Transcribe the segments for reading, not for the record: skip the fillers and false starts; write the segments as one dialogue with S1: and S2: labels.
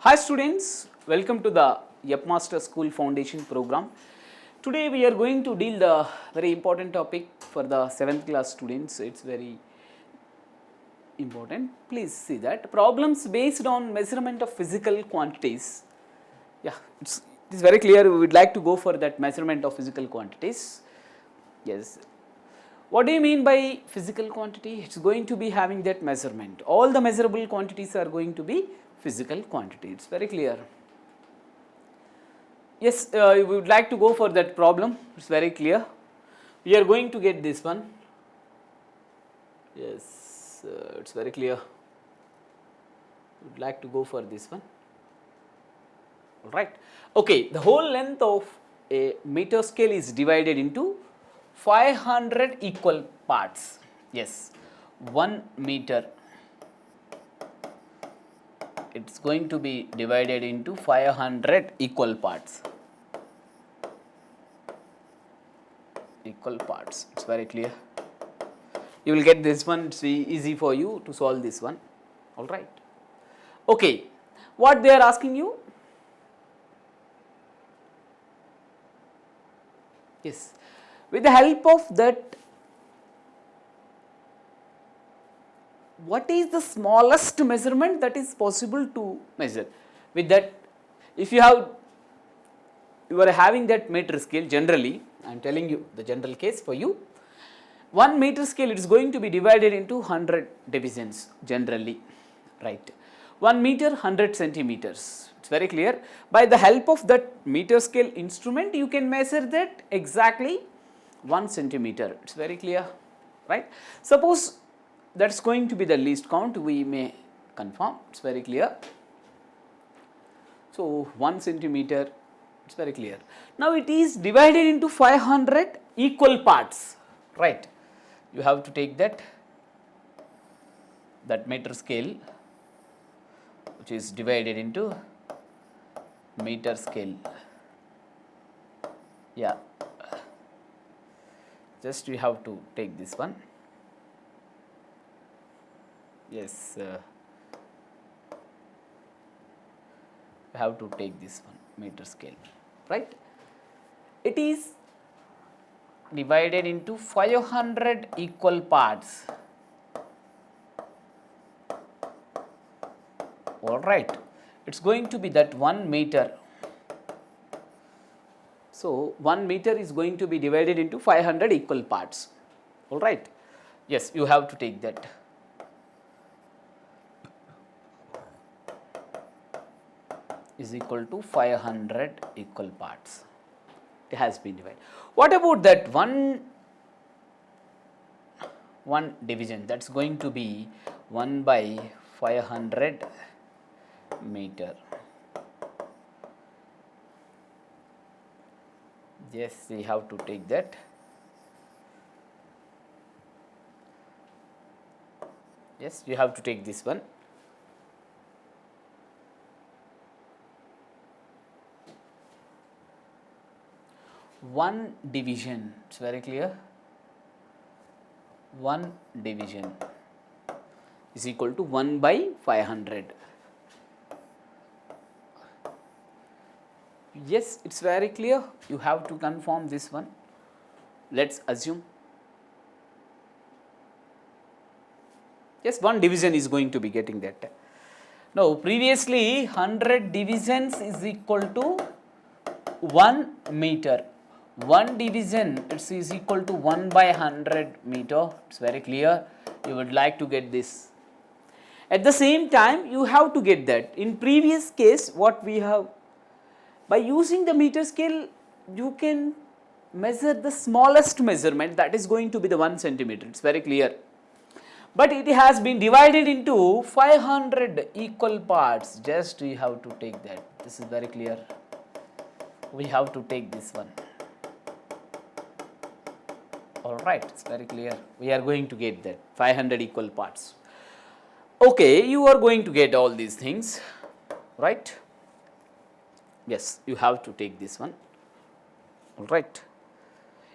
S1: Hi students, welcome to the Yapmaster School Foundation program. Today we are going to deal the very important topic for the 7th class students. It's very important. Please see that problems based on measurement of physical quantities. Yeah, it is very clear. We would like to go for that measurement of physical quantities. Yes. What do you mean by physical quantity? It's going to be having that measurement. All the measurable quantities are going to be physical quantity. It's very clear. Yes, we would like to go for that problem. It's very clear. We are going to get this one. Yes, it's very clear. We would like to go for this one. All right. Okay, the whole length of a meter scale is divided into 500 equal parts. Yes, 1 meter. It's going to be divided into 500 equal parts. Equal parts. It's very clear. You will get this one. It's easy for you to solve this one. All right. Okay. What they are asking you? Yes. With the help of that, what is the smallest measurement that is possible to measure? With that, if you are having that meter scale, generally, I am telling you the general case for you. 1 meter scale, it is going to be divided into 100 divisions generally, right? 1 meter, 100 centimeters. It's very clear. By the help of that meter scale instrument, you can measure that exactly 1 centimeter. It's very clear, right? Suppose that's going to be the least count, we may confirm. It's very clear. So 1 centimeter, it's very clear. Now it is divided into 500 equal parts, right? You have to take that meter scale, which is divided into meter scale. Yeah, just you have to take this one. Yes, you have to take this one, meter scale, right? It is divided into 500 equal parts. All right, it's going to be that 1 meter. So 1 meter is going to be divided into 500 equal parts. All right. Yes, you have to take that. Is equal to 500 equal parts. It has been divided. What about that one division? That's going to be 1 by 500 meter. Yes, we have to take that. Yes, you have to take this one. One division, it's very clear. 1 division is equal to 1 by 500. Yes, it's very clear. You have to confirm this one. Let's assume. Yes, 1 division is going to be getting that. Now, previously 100 divisions is equal to 1 meter. 1 division is equal to 1 by 100 meter. It's very clear. You would like to get this. At the same time, you have to get that. In previous case, what we have, by using the meter scale, you can measure the smallest measurement, that is going to be the 1 centimeter. It's very clear. But it has been divided into 500 equal parts. Just we have to take that. This is very clear. We have to take this one. All right, it's very clear. We are going to get that 500 equal parts. Okay, you are going to get all these things, right? Yes, you have to take this one. All right.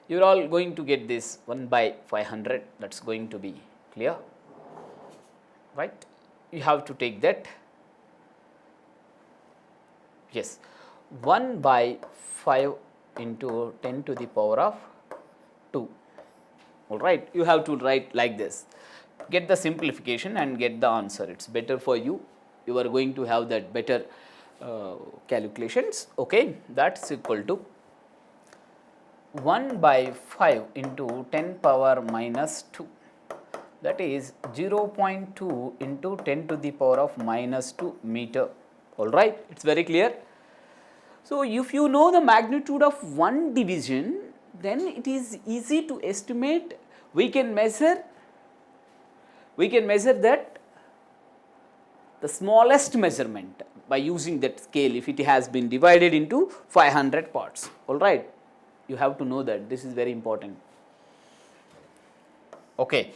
S1: You are all going to get this 1 by 500. That's going to be clear, right? You have to take that. Yes, 1 by 5 into 10 to the power of 2. All right, you have to write like this. Get the simplification and get the answer. It's better for you. You are going to have that better calculations. Okay, that's equal to 1 by 5 into 10 power minus 2. That is 0.2 into 10 to the power of minus 2 meter. All right, it's very clear. So, if you know the magnitude of one division, then it is easy to estimate. We can measure that the smallest measurement by using that scale if it has been divided into 500 parts. All right, you have to know that, this is very important. Okay,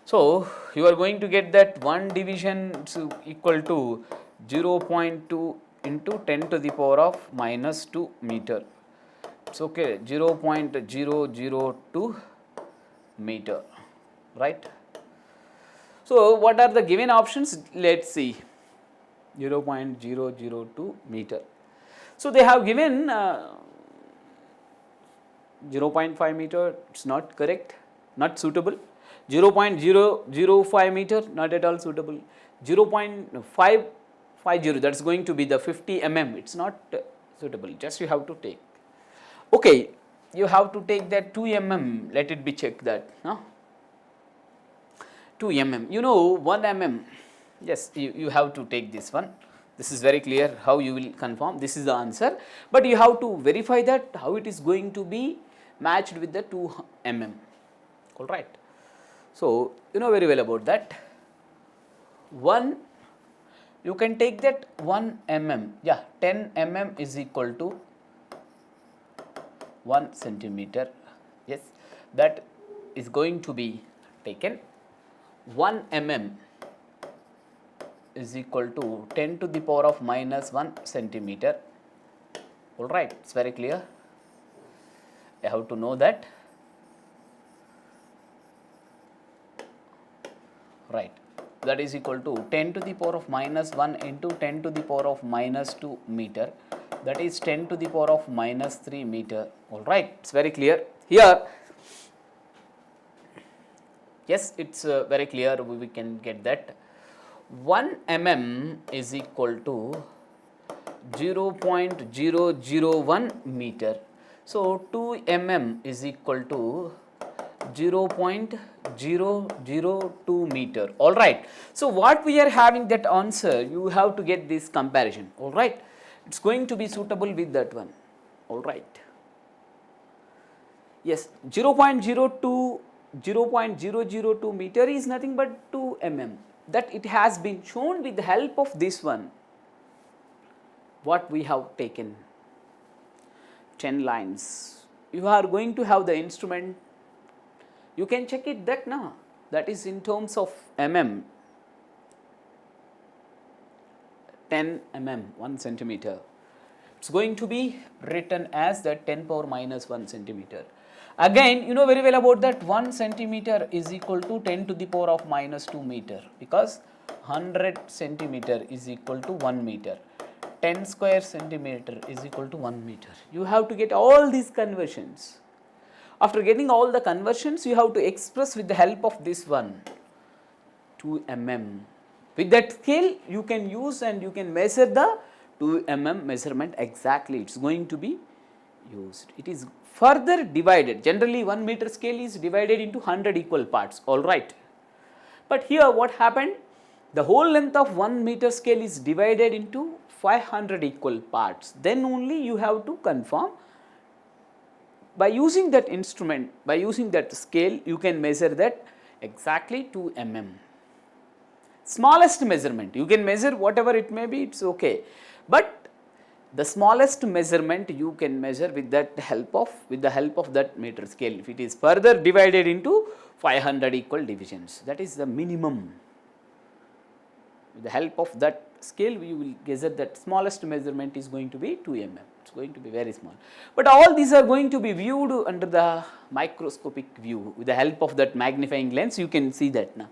S1: so you are going to get that one division is equal to 0.2 into 10 to the power of minus 2 meter. It's okay, 0.002 meter, right? So what are the given options? Let's see. 0.002 meter. So they have given 0.5 meter, it's not correct, not suitable. 0.005 meter, not at all suitable. 0.550, that's going to be the 50 mm, it's not suitable, just you have to take. Okay, you have to take that 2 mm, let it be checked that. 2 mm, you know 1 mm, yes, you have to take this one. This is very clear how you will confirm, this is the answer, but you have to verify that how it is going to be matched with the 2 mm, all right. So, you know very well about that. 1, you can take that 1 mm, yeah, 10 mm is equal to 1 centimeter, yes, that is going to be taken. 1 mm is equal to 10 to the power of minus 1 centimeter, all right, it's very clear. I have to know that, right, that is equal to 10 to the power of minus 1 into 10 to the power of minus 2 meter, that is 10 to the power of minus 3 meter, all right, it's very clear. Here, yes, it's very clear, we can get that 1 mm is equal to 0.001 meter. So, 2 mm is equal to 0.002 meter, all right. So, what we are having that answer, you have to get this comparison, all right. It's going to be suitable with that one, all right. Yes, 0.002 meter is nothing but 2 mm, that it has been shown with the help of this one, what we have taken 10 lines. You are going to have the instrument, you can check it that now, that is in terms of mm, 10 mm 1 centimeter, it's going to be written as the 10 power minus 1 centimeter. Again, you know very well about that 1 centimeter is equal to 10 to the power of minus 2 meter, because 100 centimeter is equal to 1 meter. 10 square centimeter is equal to 1 meter. You have to get all these conversions. After getting all the conversions, you have to express with the help of this one, 2 mm. With that scale, you can use and you can measure the 2 mm measurement exactly. It's going to be used. It is further divided. Generally, 1 meter scale is divided into 100 equal parts, all right. But here what happened? The whole length of 1 meter scale is divided into 500 equal parts. Then only you have to confirm. By using that instrument, by using that scale, you can measure that exactly 2 mm. Smallest measurement, you can measure whatever it may be, it's okay. But the smallest measurement you can measure with the help of that meter scale. If it is further divided into 500 equal divisions, that is the minimum. With the help of that scale, we will measure that smallest measurement is going to be 2 mm. It's going to be very small. But all these are going to be viewed under the microscopic view. With the help of that magnifying lens, you can see that now.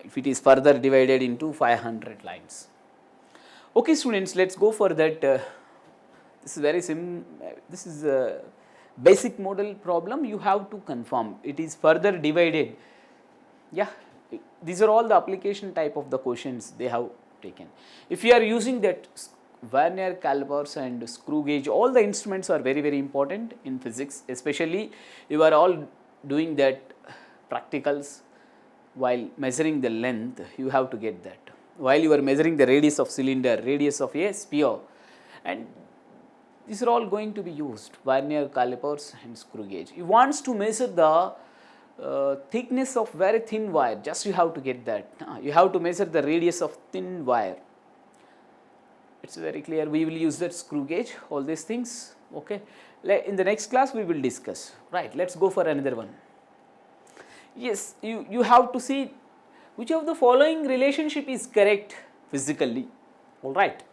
S1: If it is further divided into 500 lines. Okay students, let's go for that This is very this is a basic model problem, you have to confirm. It is further divided. Yeah, these are all the application type of the questions they have taken. If you are using that vernier calipers and screw gauge, all the instruments are very, very important in physics, especially you are all doing that practicals while measuring the length, you have to get that. While you are measuring the radius of cylinder, radius of a sphere, and these are all going to be used, vernier calipers and screw gauge. You want to measure the thickness of very thin wire, just you have to get that. You have to measure the radius of thin wire. It's very clear, we will use that screw gauge, all these things, okay. In the next class we will discuss, right. Let's go for another one. Yes, you have to see which of the following relationship is correct physically, all right.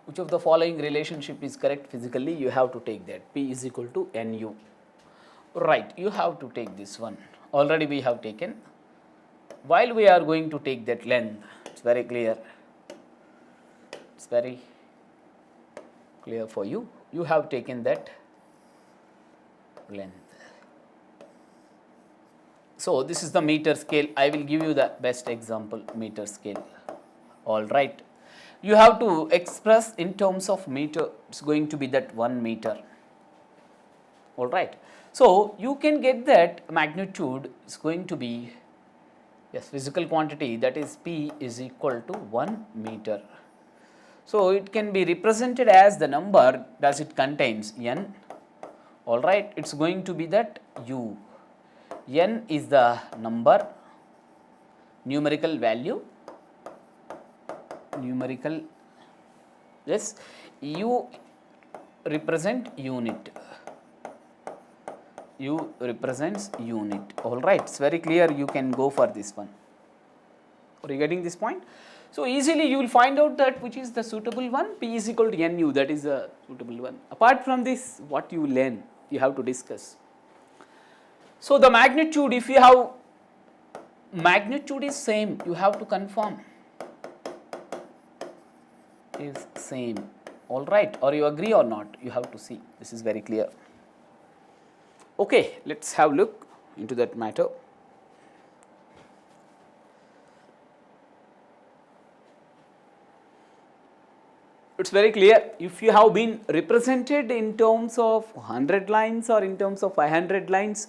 S1: Which of the following relationship is correct physically, you have to take that. P is equal to Nu, right. You have to take this one, already we have taken. While we are going to take that length, it's very clear, it's very clear for you. You have taken that length. So this is the meter scale. I will give you the best example, meter scale. All right. You have to express in terms of meter. It's going to be that 1 meter. All right. So you can get that magnitude is going to be, yes, physical quantity, that is P is equal to 1 meter. So it can be represented as the number that it contains N. All right. It's going to be that U. N is the number, numerical value, numerical, yes, U represent unit, U represents unit, all right. It's very clear, you can go for this one. Are you getting this point? So easily you will find out that which is the suitable one. P is equal to Nu, that is the suitable one. Apart from this, what you learn, you have to discuss. So the magnitude, if you have magnitude is same, you have to confirm is same, all right, or you agree or not, you have to see. This is very clear. Okay, let's have a look into that matter. It's very clear, if you have been represented in terms of 100 lines or in terms of 500 lines,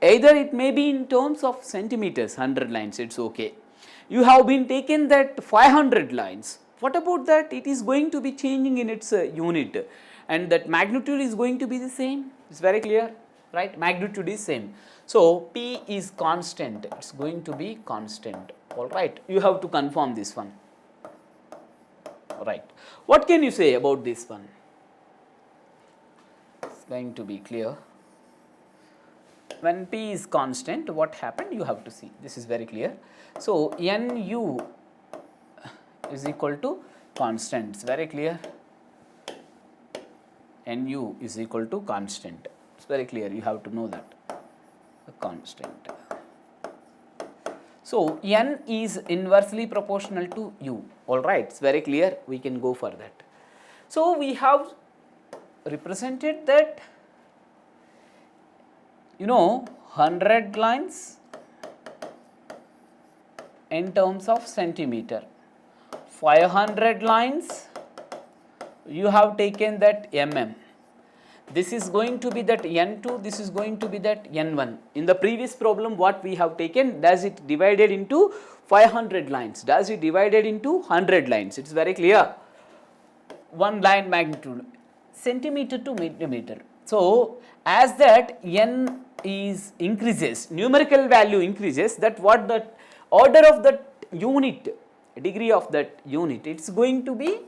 S1: either it may be in terms of centimeters, 100 lines, it's okay. You have been taken that 500 lines, what about that? It is going to be changing in its unit, and that magnitude is going to be the same. It's very clear, right? Magnitude is same. So P is constant, it's going to be constant, all right. You have to confirm this one. Right. What can you say about this one? It's going to be clear. When P is constant, what happened? You have to see. This is very clear. So Nu is equal to constant. It's very clear. Nu is equal to constant. It's very clear. You have to know that. A constant. So N is inversely proportional to U. All right, it's very clear, we can go for that. So we have represented that, 100 lines in terms of centimeter, 500 lines you have taken that mm. This is going to be that N2, this is going to be that N1. In the previous problem, what we have taken, does it divided into 500 lines? Does it divided into 100 lines? It's very clear. One line magnitude, centimeter to millimeter. So as that N is increases, numerical value increases, that what the order of that unit, degree of that unit, it's going to be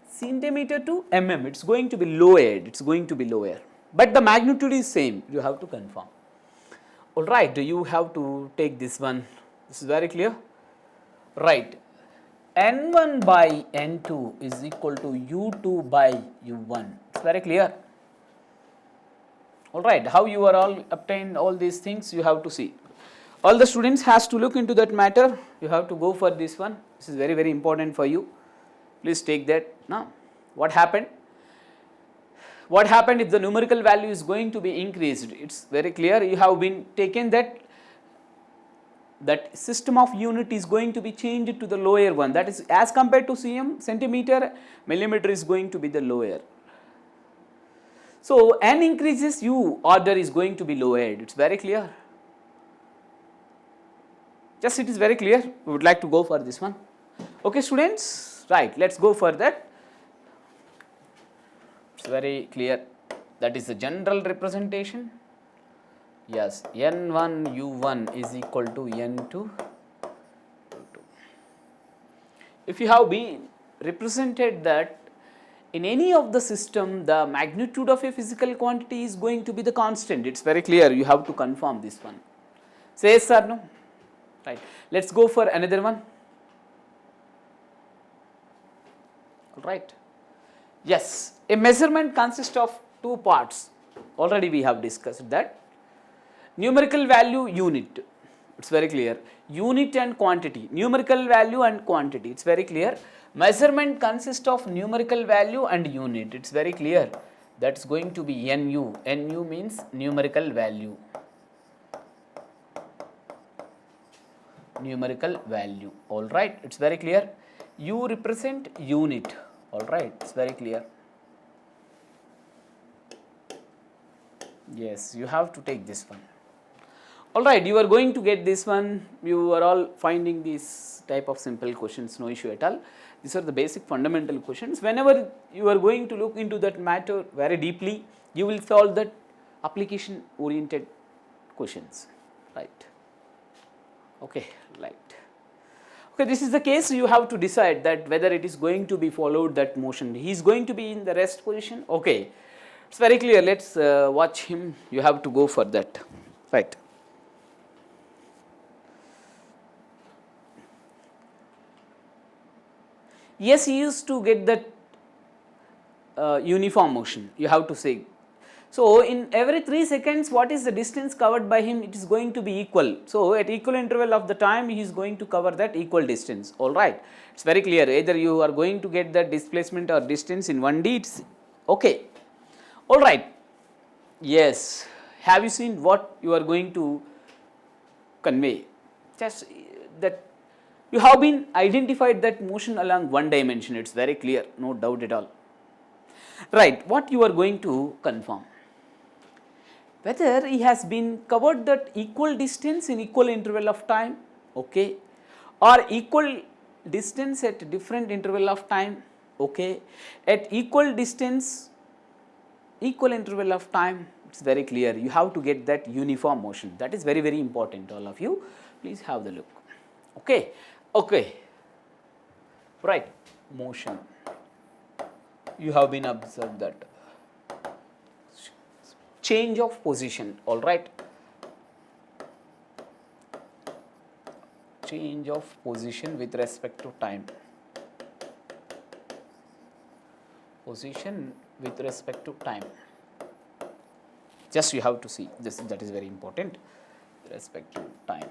S1: centimeter to mm, it's going to be lowered, it's going to be lower, but the magnitude is same, you have to confirm. All right, you have to take this one, this is very clear, right. N1 by N2 is equal to U2 by U1, it's very clear. All right, how you are all obtained all these things, you have to see. All the students has to look into that matter, you have to go for this one, this is very, very important for you. Please take that. Now, what happened? What happened if the numerical value is going to be increased? It's very clear. You have been taken that system of unit is going to be changed to the lower one, that is as compared to cm, centimeter, millimeter is going to be the lower. So n increases, u order is going to be lowered. It's very clear. Just it is very clear. We would like to go for this one. Okay, students, right? Let's go for that. It's very clear. That is the general representation. Yes, n1 u1 is equal to n2 u2. If you have been represented that in any of the system, the magnitude of a physical quantity is going to be the constant. It's very clear. You have to confirm this one. Say yes or no? Right. Let's go for another one. All right. Yes, a measurement consists of two parts. Already we have discussed that. Numerical value, unit. It's very clear. Unit and quantity. Numerical value and quantity. It's very clear. Measurement consists of numerical value and unit. It's very clear. That's going to be NU. NU means numerical value. Numerical value. All right. It's very clear. U represent unit. All right. It's very clear. Yes, you have to take this one. All right, you are going to get this one. You are all finding these type of simple questions, no issue at all. These are the basic fundamental questions. Whenever you are going to look into that matter very deeply, you will solve that application oriented questions, right? Okay, right. Okay, this is the case. You have to decide that whether it is going to be followed that motion. He is going to be in the rest position. Okay, it's very clear. Let's watch him. You have to go for that, right? Yes, he used to get that uniform motion, you have to say. So, in every 3 seconds, what is the distance covered by him? It is going to be equal. So, at equal interval of the time, he is going to cover that equal distance. All right, it's very clear. Either you are going to get that displacement or distance in 1D. It's okay. All right. Yes. Have you seen what you are going to convey? Just that. You have been identified that motion along one dimension. It's very clear, no doubt at all. Right, what you are going to confirm? Whether he has been covered that equal distance in equal interval of time, okay, or equal distance at different interval of time, okay, at equal distance, equal interval of time, it's very clear. You have to get that uniform motion. That is very, very important, all of you. Please have the look. Okay. Okay, right, motion, you have been observed that change of position, all right, change of position with respect to time, position with respect to time, just you have to see this, that is very important, with respect to time.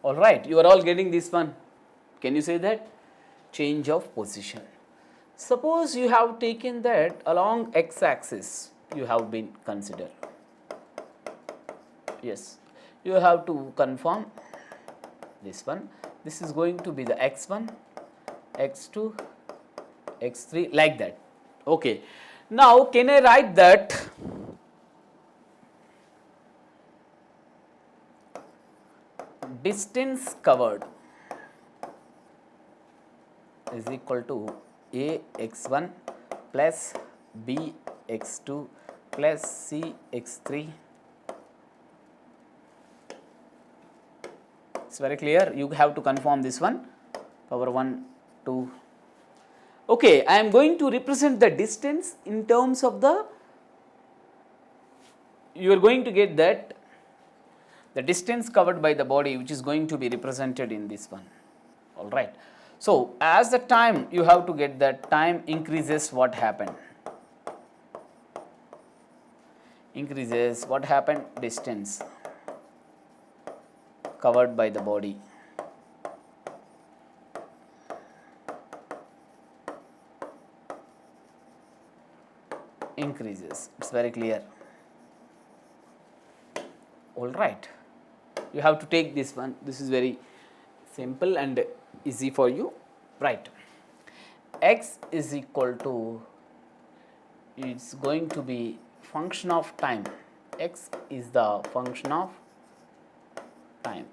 S1: All right, you are all getting this one. Can you say that? Change of position. Suppose you have taken that along x-axis, you have been considered. Yes, you have to confirm this one. This is going to be the x1, x2, x3, like that. Okay. Now, can I write that? Distance covered is equal to A x1 plus B x2 plus C x3. It's very clear. You have to confirm this one. Power 1, 2. Okay, I am going to represent the distance in terms of the, you are going to get that the distance covered by the body, which is going to be represented in this one. All right. So, as the time, you have to get that time increases, what happened? Increases, what happened? Distance covered by the body. increases. It's very clear. All right. You have to take this one. This is very simple and easy for you. Right. X is equal to, it's going to be function of time. X is the function of time.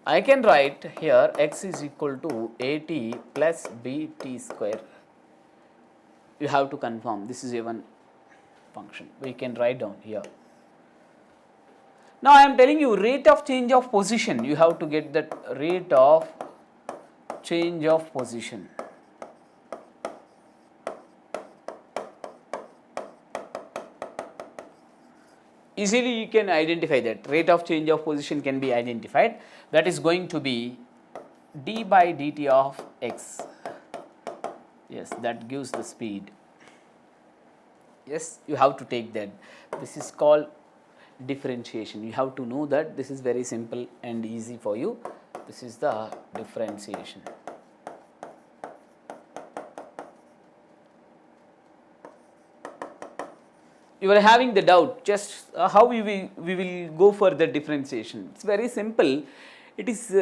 S1: I can write here x is equal to at plus bt square. You have to confirm this is a one function. We can write down here. Now I am telling you rate of change of position. You have to get that rate of change of position. Easily you can identify that rate of change of position can be identified. That is going to be d by dt of x. Yes, that gives the speed. Yes, you have to take that. This is called differentiation. You have to know that this is very simple and easy for you. This is the differentiation. You are having the doubt just how we will go for the differentiation. It's very simple. It is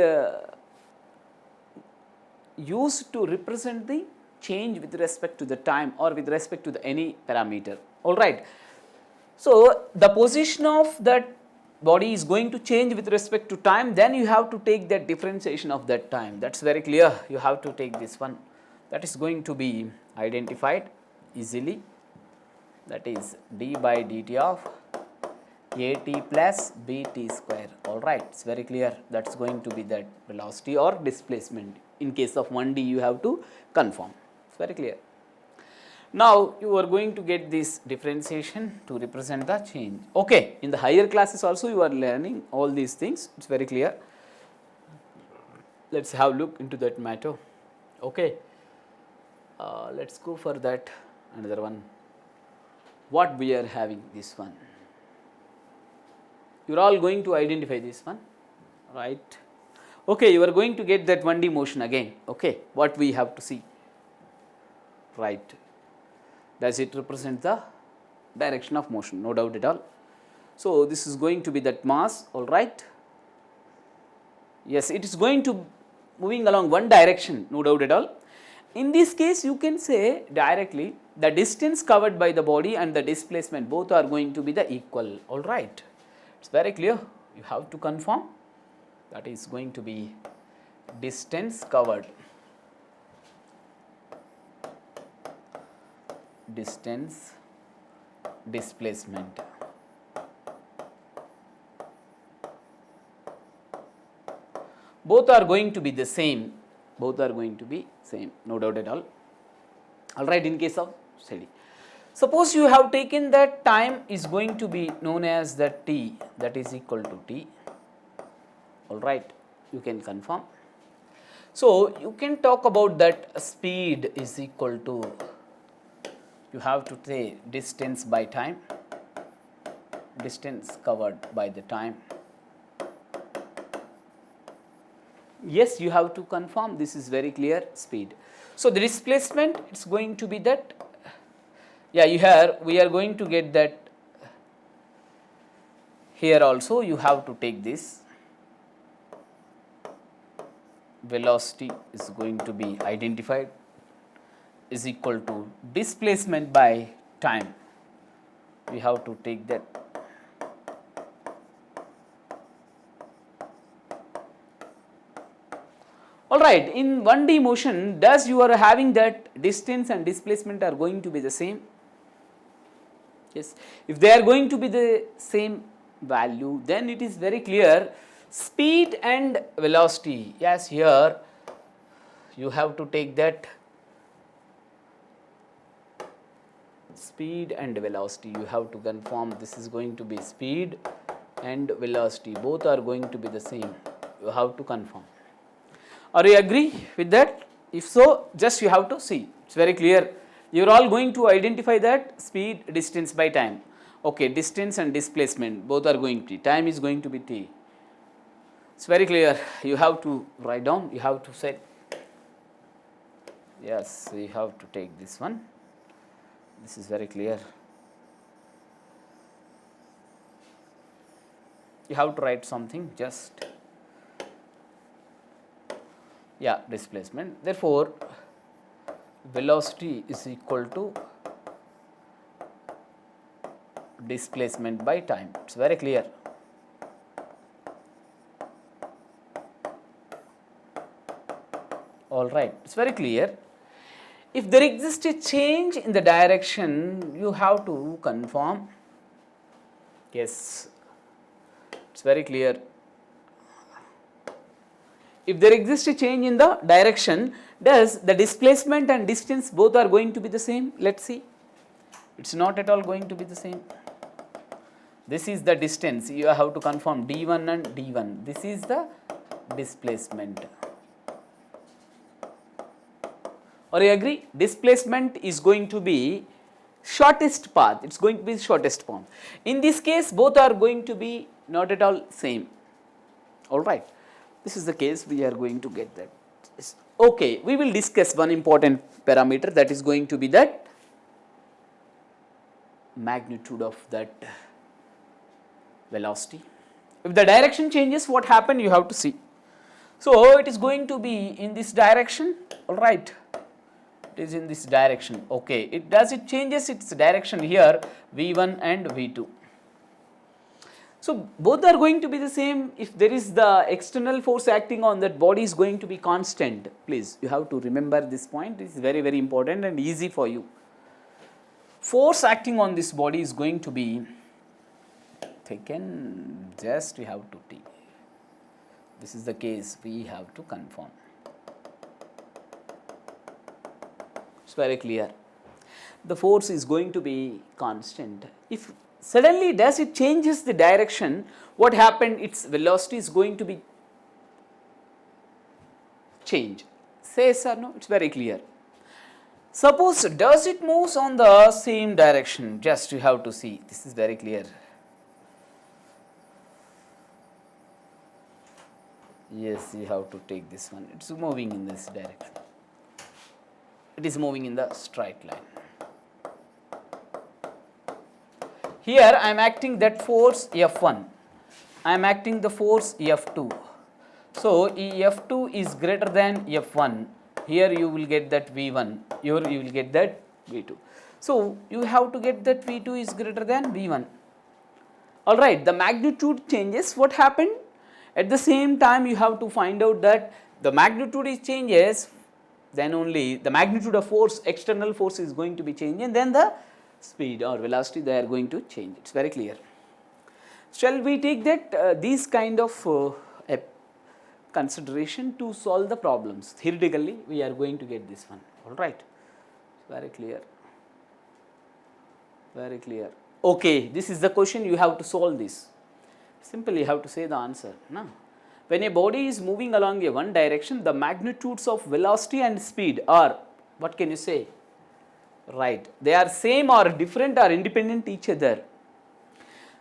S1: used to represent the change with respect to the time or with respect to the any parameter. All right. So the position of that body is going to change with respect to time, then you have to take that differentiation of that time. That's very clear. You have to take this one. That is going to be identified easily. That is d by dt of at plus bt square. All right, it's very clear. That's going to be that velocity or displacement. In case of 1D, you have to confirm. It's very clear. Now you are going to get this differentiation to represent the change. Okay, in the higher classes also you are learning all these things. It's very clear. Let's have a look into that matter. Okay, let's go for that. Another one. What we are having this one. You are all going to identify this one, right? Okay, you are going to get that 1D motion again. Okay, what we have to see, right? Does it represent the direction of motion? No doubt at all. So this is going to be that mass, all right? Yes, it is going to moving along one direction, no doubt at all. In this case, you can say directly the distance covered by the body and the displacement both are going to be the equal, all right? It's very clear. You have to confirm. That is going to be distance covered, distance, displacement. Both are going to be the same. Both are going to be same, no doubt at all. All right, in case of steady. Suppose you have taken that time is going to be known as the t, that is equal to t. All right, you can confirm. So you can talk about that speed is equal to, you have to say distance by time, distance covered by the time. Yes, you have to confirm, this is very clear, speed. So the displacement, it's going to be that, yeah, here we are going to get that, here also you have to take this, velocity is going to be identified is equal to displacement by time. We have to take that. All right, in 1D motion, does you are having that distance and displacement are going to be the same? Yes, if they are going to be the same value, then it is very clear speed and velocity. Yes, here you have to take that speed and velocity. You have to confirm this is going to be speed and velocity. Both are going to be the same. You have to confirm. Are you agree with that? If so, just you have to see. It's very clear. You are all going to identify that speed, distance by time. Okay, distance and displacement both are going to be. Time is going to be t. It's very clear. You have to write down. You have to say. Yes, we have to take this one. This is very clear. You have to write something, just, yeah, displacement. Therefore, velocity is equal to displacement by time. It's very clear. All right, it's very clear. If there exists a change in the direction, you have to confirm. Yes, it's very clear. If there exists a change in the direction, does the displacement and distance both are going to be the same? Let's see. It's not at all going to be the same. This is the distance. You have to confirm d1 and d1. This is the displacement. Or you agree? Displacement is going to be shortest path. It's going to be shortest path. In this case, both are going to be not at all same. All right. This is the case we are going to get that. Okay, we will discuss one important parameter, that is going to be that magnitude of that velocity. If the direction changes, what happened, you have to see. So it is going to be in this direction, all right. It is in this direction. Okay, it changes its direction here, V1 and V2. So both are going to be the same. If there is the external force acting on that body is going to be constant. Please, you have to remember this point. It is very, very important and easy for you. Force acting on this body is going to be taken, just we have to take. This is the case we have to confirm. It's very clear. The force is going to be constant. If suddenly does it changes the direction, what happened, its velocity is going to be change. Say yes or no, it's very clear. Suppose does it moves on the same direction, just you have to see. This is very clear. Yes, you have to take this one. It's moving in this direction. It is moving in the straight line. Here I am acting that force F1. I am acting the force F2. So F2 is greater than F1. Here you will get that V1. Here you will get that V2. So you have to get that V2 is greater than V1. All right. The magnitude changes. What happened? At the same time, you have to find out that the magnitude is changes. Then only the magnitude of force, external force is going to be changing. Then the speed or velocity they are going to change. It's very clear. Shall we take that these kind of consideration to solve the problems? Theoretically, we are going to get this one. All right. Very clear. Very clear. Okay, this is the question. You have to solve this. Simply, you have to say the answer. No. When a body is moving along a one direction, the magnitudes of velocity and speed are, what can you say? Right. They are same or different or independent each other.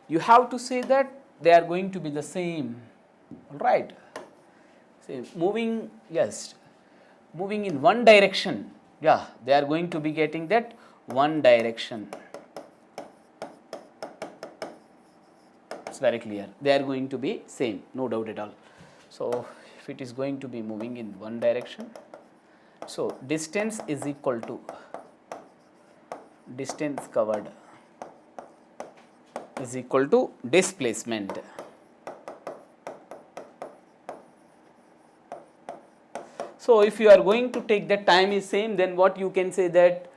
S1: You have to say that they are going to be the same. All right. Say moving, yes, moving in one direction. Yeah, they are going to be getting that one direction. It's very clear. They are going to be same, no doubt at all. So if it is going to be moving in one direction, so distance is equal to distance covered is equal to displacement. So if you are going to take that time is same, then what you can say that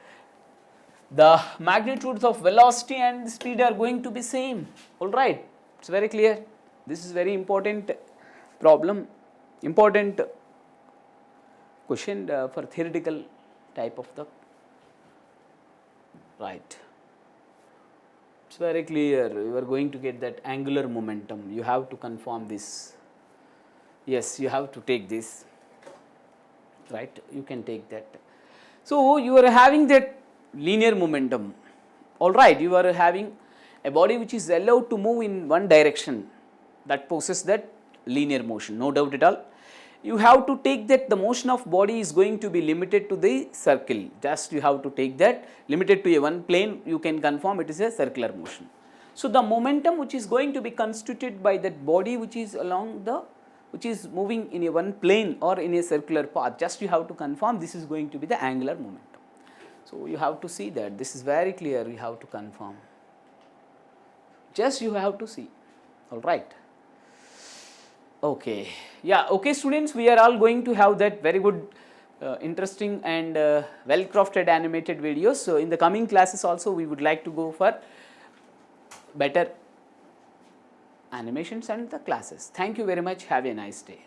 S1: the magnitudes of velocity and speed are going to be same. All right, it's very clear. This is very important problem, important question for theoretical type of the, right. It's very clear. You are going to get that angular momentum. You have to confirm this. Yes, you have to take this. Right, you can take that. So you are having that linear momentum. All right, you are having a body which is allowed to move in one direction, that possesses that linear motion, no doubt at all. you have to take that the motion of body is going to be limited to the circle. Just you have to take that limited to a one plane, you can confirm it is a circular motion. So, the momentum which is going to be constituted by that body which is along the, which is moving in a one plane or in a circular path, just you have to confirm this is going to be the angular momentum. So, you have to see that this is very clear, you have to confirm, just you have to see, alright. Okay, yeah, okay students, we are all going to have that very good interesting and well crafted animated videos. So, in the coming classes also we would like to go for better animations and the classes. Thank you very much, have a nice day.